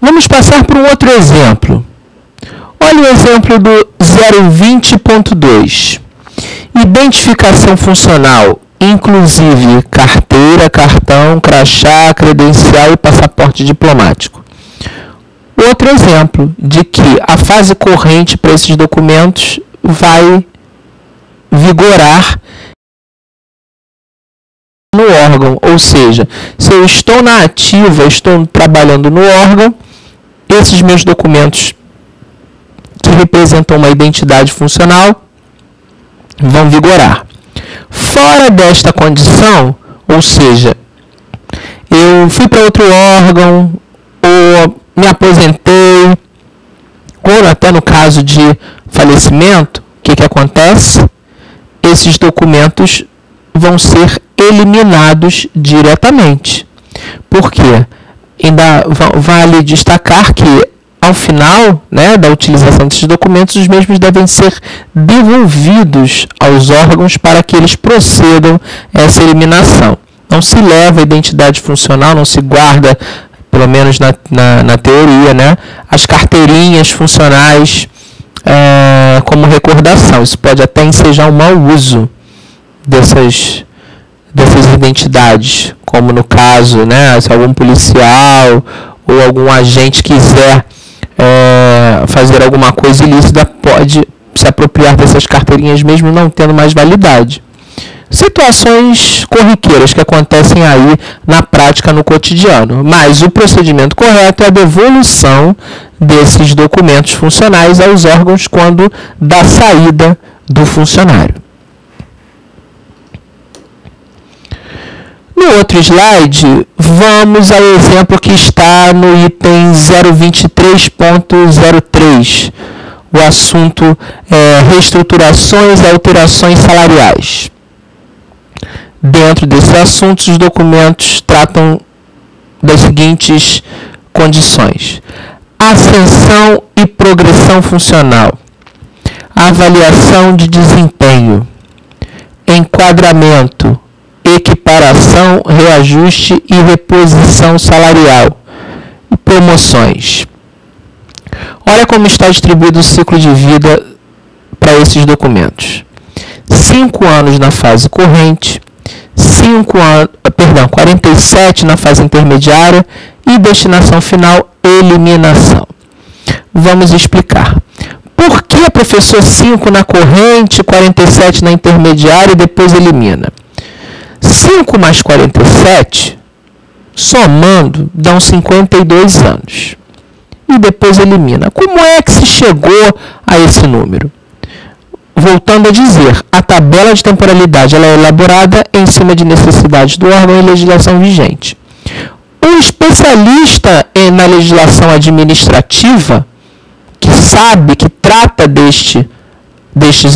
Vamos passar para um outro exemplo. Olha o exemplo do 020.2. Identificação funcional, inclusive carteira, cartão, crachá, credencial e passaporte diplomático. Outro exemplo de que a fase corrente para esses documentos vai vigorar no órgão, ou seja, se eu estou na ativa, estou trabalhando no órgão, esses meus documentos que representam uma identidade funcional vão vigorar. Fora desta condição, ou seja, eu fui para outro órgão, ou me aposentei, ou até no caso de falecimento, o que acontece? Esses documentos vão ser eliminados diretamente. Por quê? Ainda vale destacar que, ao final, né, da utilização desses documentos, os mesmos devem ser devolvidos aos órgãos para que eles procedam essa eliminação. Não se leva a identidade funcional, não se guarda, pelo menos na teoria, né, as carteirinhas funcionais como recordação. Isso pode até ensejar um mau uso dessas identidades, como no caso, né, se algum policial ou algum agente quiser fazer alguma coisa ilícita, pode se apropriar dessas carteirinhas mesmo não tendo mais validade. Situações corriqueiras que acontecem aí na prática, no cotidiano. Mas o procedimento correto é a devolução desses documentos funcionais aos órgãos quando da saída do funcionário. No outro slide, vamos ao exemplo que está no item 023.03. O assunto é reestruturações e alterações salariais. Dentro desses assuntos, os documentos tratam das seguintes condições: ascensão e progressão funcional, avaliação de desempenho, enquadramento, equiparação, reajuste e reposição salarial, e promoções. Olha como está distribuído o ciclo de vida para esses documentos. 5 anos na fase corrente, 47 na fase intermediária e destinação final, eliminação. Vamos explicar. Por que, professor, 5 na corrente, 47 na intermediária e depois elimina? 5 mais 47, somando, dão 52 anos. E depois elimina. Como é que se chegou a esse número? Voltando a dizer, a tabela de temporalidade ela é elaborada em cima de necessidades do órgão e legislação vigente. O especialista na legislação administrativa, que sabe, que trata destes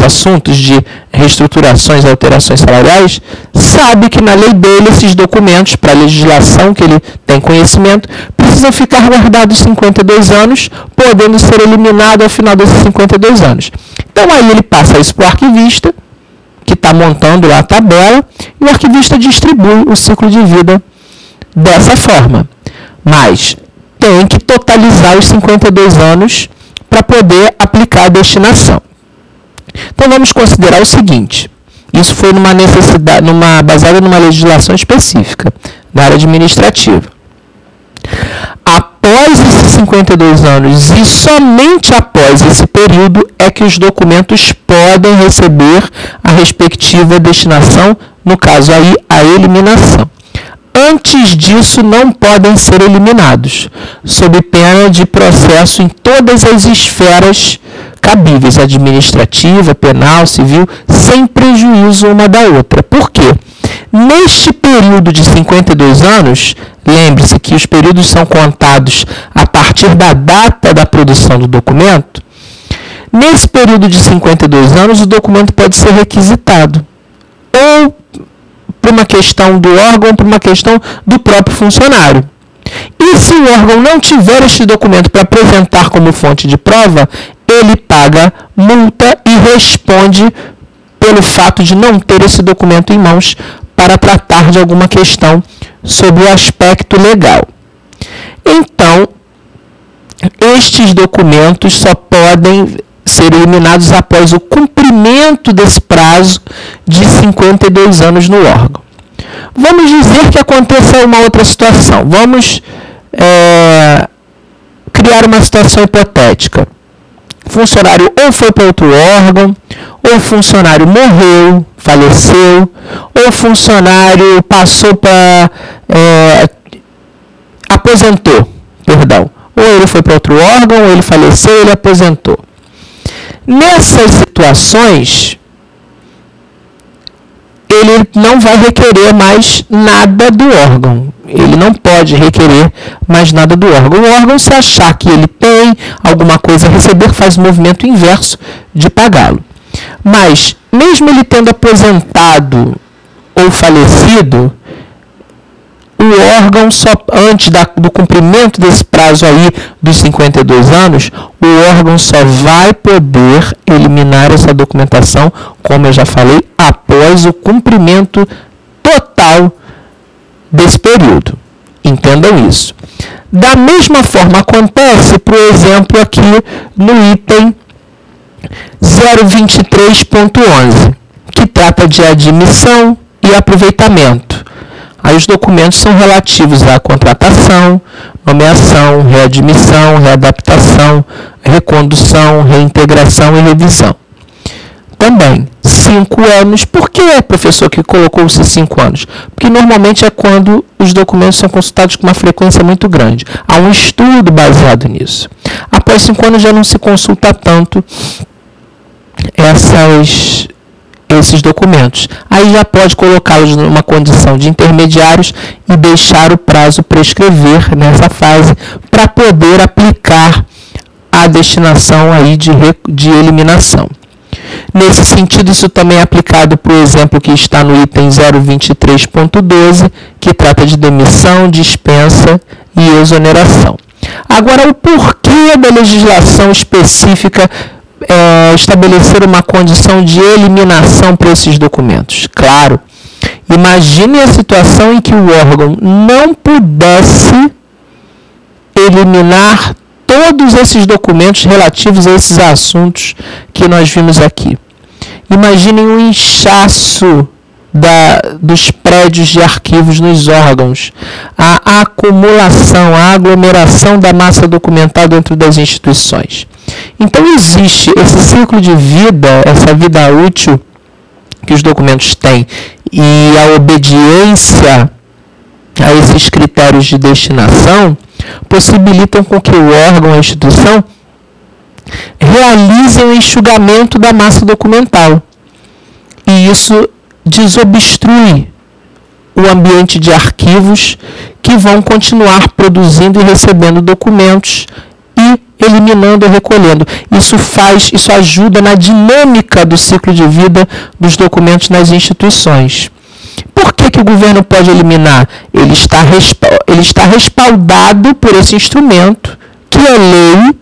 assuntos de reestruturações e alterações salariais, sabe que na lei dele esses documentos, para a legislação que ele tem conhecimento, precisam ficar guardados 52 anos, podendo ser eliminado ao final desses 52 anos. Então aí ele passa isso para o arquivista, que está montando lá a tabela, e o arquivista distribui o ciclo de vida dessa forma. Mas tem que totalizar os 52 anos para poder aplicar a destinação. Então vamos considerar o seguinte: isso foi numa necessidade, baseada numa legislação específica da área administrativa. Após esses 52 anos e somente após esse período é que os documentos podem receber a respectiva destinação, no caso aí a eliminação. Antes disso não podem ser eliminados, sob pena de processo em todas as esferas cabíveis, administrativa, penal, civil, sem prejuízo uma da outra. Por quê? Neste período de 52 anos, lembre-se que os períodos são contados a partir da data da produção do documento. Nesse período de 52 anos, o documento pode ser requisitado, ou por uma questão do órgão, ou por uma questão do próprio funcionário. E se o órgão não tiver este documento para apresentar como fonte de prova, ele paga multa e responde pelo fato de não ter esse documento em mãos para tratar de alguma questão sobre o aspecto legal. Então, estes documentos só podem ser eliminados após o cumprimento desse prazo de 52 anos no órgão. Vamos dizer que aconteça uma outra situação. Vamos criar uma situação hipotética. O funcionário ou foi para outro órgão, ou o funcionário morreu, faleceu, ou o funcionário passou para... aposentou, perdão. Ou ele foi para outro órgão, ou ele faleceu, ou ele aposentou. Nessas situações, ele não vai requerer mais nada do órgão. Ele não pode requerer mais nada do órgão. O órgão, se achar que ele tem alguma coisa a receber, faz o movimento inverso de pagá-lo. Mas, mesmo ele tendo aposentado ou falecido, o órgão, só antes do cumprimento desse prazo aí dos 52 anos, o órgão só vai poder eliminar essa documentação, como eu já falei, após o cumprimento total desse período. Entendam isso. Da mesma forma acontece, por exemplo, aqui no item 023.11, que trata de admissão e aproveitamento. Aí os documentos são relativos à contratação, nomeação, readmissão, readaptação, recondução, reintegração e revisão. Também, 5 anos. Por que, professor, que colocou-se 5 anos? Porque normalmente é quando os documentos são consultados com uma frequência muito grande. Há um estudo baseado nisso. Após 5 anos já não se consulta tanto esses documentos. Aí já pode colocá-los numa condição de intermediários e deixar o prazo prescrever nessa fase para poder aplicar a destinação aí de eliminação. Nesse sentido, isso também é aplicado para o exemplo que está no item 023.12, que trata de demissão, dispensa e exoneração. Agora, o porquê da legislação específica estabelecer uma condição de eliminação para esses documentos? Claro, imagine a situação em que o órgão não pudesse eliminar todos esses documentos relativos a esses assuntos que nós vimos aqui. Imaginem o inchaço dos prédios de arquivos nos órgãos, a acumulação, a aglomeração da massa documental dentro das instituições. Então existe esse ciclo de vida, essa vida útil que os documentos têm, e a obediência a esses critérios de destinação possibilitam com que o órgão, a instituição, realize o enxugamento da massa documental. E isso desobstrui o ambiente de arquivos que vão continuar produzindo e recebendo documentos e eliminando e recolhendo. Isso ajuda na dinâmica do ciclo de vida dos documentos nas instituições. Por que o governo pode eliminar? Ele está respaldado por esse instrumento, que é lei,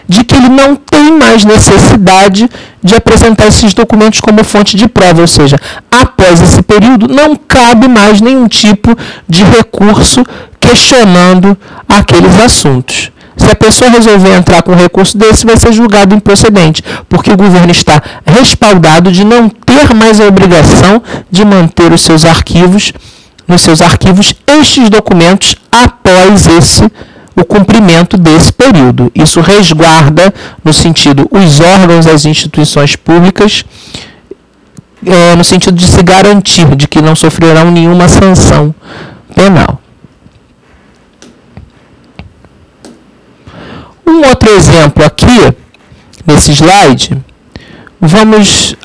de que ele não tem mais necessidade de apresentar esses documentos como fonte de prova, ou seja, após esse período não cabe mais nenhum tipo de recurso questionando aqueles assuntos. Se a pessoa resolver entrar com um recurso desse, vai ser julgado improcedente, porque o governo está respaldado de não ter mais a obrigação de manter nos seus arquivos estes documentos após o cumprimento desse período. Isso resguarda, no sentido, os órgãos, as instituições públicas, no sentido de se garantir de que não sofrerão nenhuma sanção penal. Um outro exemplo aqui, nesse slide, vamos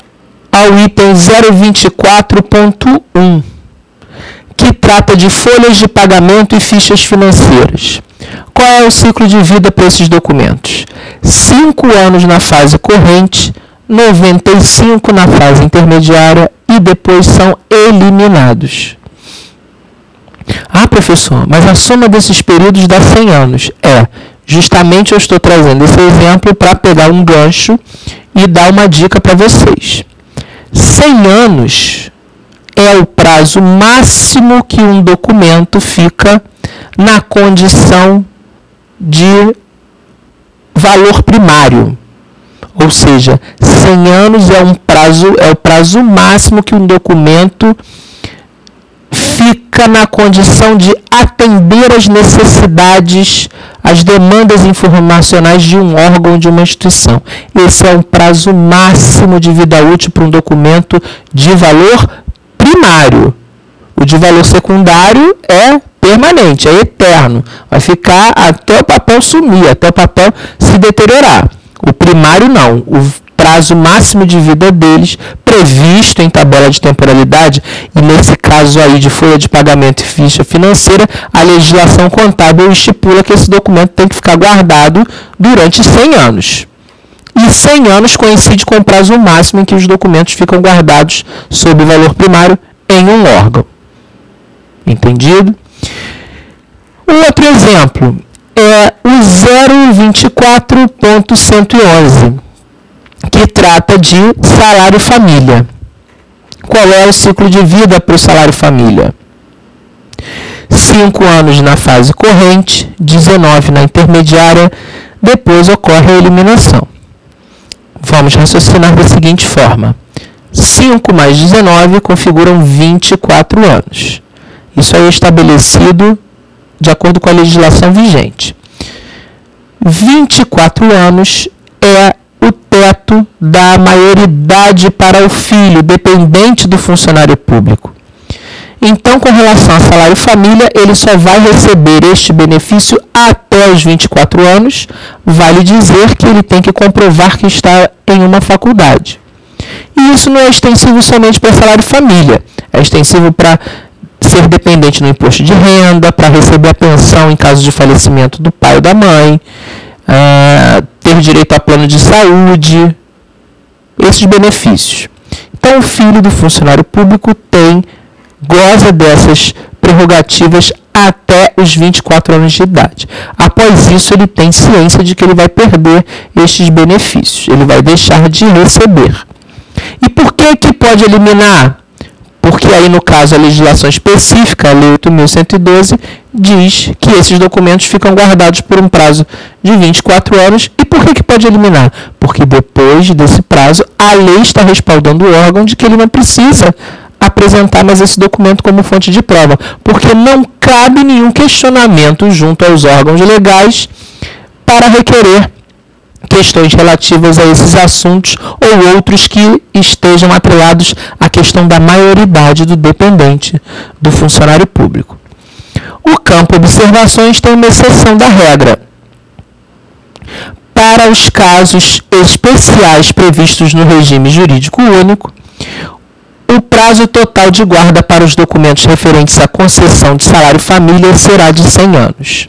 ao item 024.1, que trata de folhas de pagamento e fichas financeiras. Qual é o ciclo de vida para esses documentos? 5 anos na fase corrente, 95 na fase intermediária e depois são eliminados. Ah, professor, mas a soma desses períodos dá 100 anos. Justamente eu estou trazendo esse exemplo para pegar um gancho e dar uma dica para vocês. 100 anos é o prazo máximo que um documento fica na condição de valor primário. Ou seja, 100 anos é o prazo máximo que um documento fica na condição de atender às necessidades, às demandas informacionais de um órgão, de uma instituição. Esse é o prazo máximo de vida útil para um documento de valor primário. O de valor secundário é permanente, é eterno. Vai ficar até o papel sumir, até o papel se deteriorar. O primário não. O prazo máximo de vida deles, previsto em tabela de temporalidade, e nesse caso aí de folha de pagamento e ficha financeira, a legislação contábil estipula que esse documento tem que ficar guardado durante 100 anos. E 100 anos coincide com o prazo máximo em que os documentos ficam guardados sob valor primário em um órgão. Entendido? Um outro exemplo é o 024.111, que trata de salário família. Qual é o ciclo de vida para o salário família? 5 anos na fase corrente, 19 na intermediária, depois ocorre a eliminação. Vamos raciocinar da seguinte forma. 5 mais 19 configuram 24 anos. Isso aí é estabelecido de acordo com a legislação vigente. 24 anos é o teto da maioridade para o filho, dependente do funcionário público. Então, com relação a salário família, ele só vai receber este benefício até os 24 anos. Vale dizer que ele tem que comprovar que está em uma faculdade. E isso não é extensivo somente para salário família. É extensivo para ser dependente no imposto de renda, para receber a pensão em caso de falecimento do pai ou da mãe, ter direito a plano de saúde, esses benefícios. Então, o filho do funcionário público goza dessas prerrogativas até os 24 anos de idade. Após isso, ele tem ciência de que ele vai perder estes benefícios, ele vai deixar de receber. E por que pode eliminar? Porque aí, no caso, a legislação específica, a Lei 8.112, diz que esses documentos ficam guardados por um prazo de 24 anos. E por que pode eliminar? Porque depois desse prazo, a lei está respaldando o órgão de que ele não precisa apresentar mais esse documento como fonte de prova, porque não cabe nenhum questionamento junto aos órgãos legais para requerer questões relativas a esses assuntos ou outros que estejam atrelados à questão da maioridade do dependente do funcionário público. O campo observações tem uma exceção da regra. Para os casos especiais previstos no regime jurídico único, o prazo total de guarda para os documentos referentes à concessão de salário família será de 100 anos.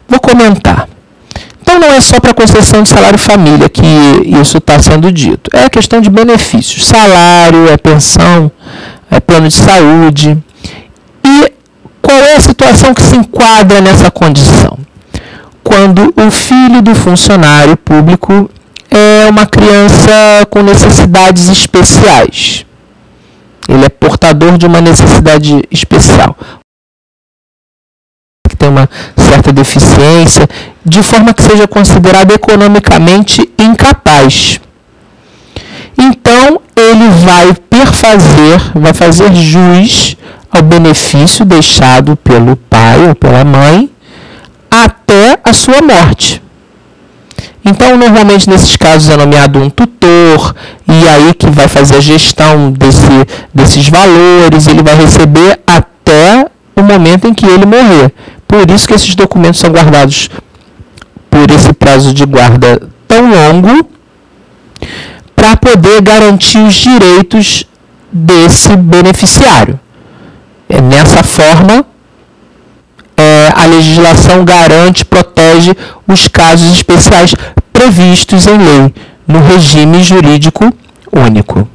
Vou comentar. Então, não é só para a concessão de salário família que isso está sendo dito. É a questão de benefícios. Salário, é pensão, é plano de saúde. E qual é a situação que se enquadra nessa condição? Quando o filho do funcionário público é uma criança com necessidades especiais. Ele é portador de uma necessidade especial, que tem uma certa deficiência, de forma que seja considerado economicamente incapaz. Então, ele vai fazer jus ao benefício deixado pelo pai ou pela mãe até a sua morte. Então, normalmente, nesses casos, é nomeado um tutor, e aí que vai fazer a gestão desses valores, ele vai receber até o momento em que ele morrer. Por isso que esses documentos são guardados por esse prazo de guarda tão longo, para poder garantir os direitos desse beneficiário. Nessa forma, a legislação garante, protege os casos especiais previstos em lei, no regime jurídico único.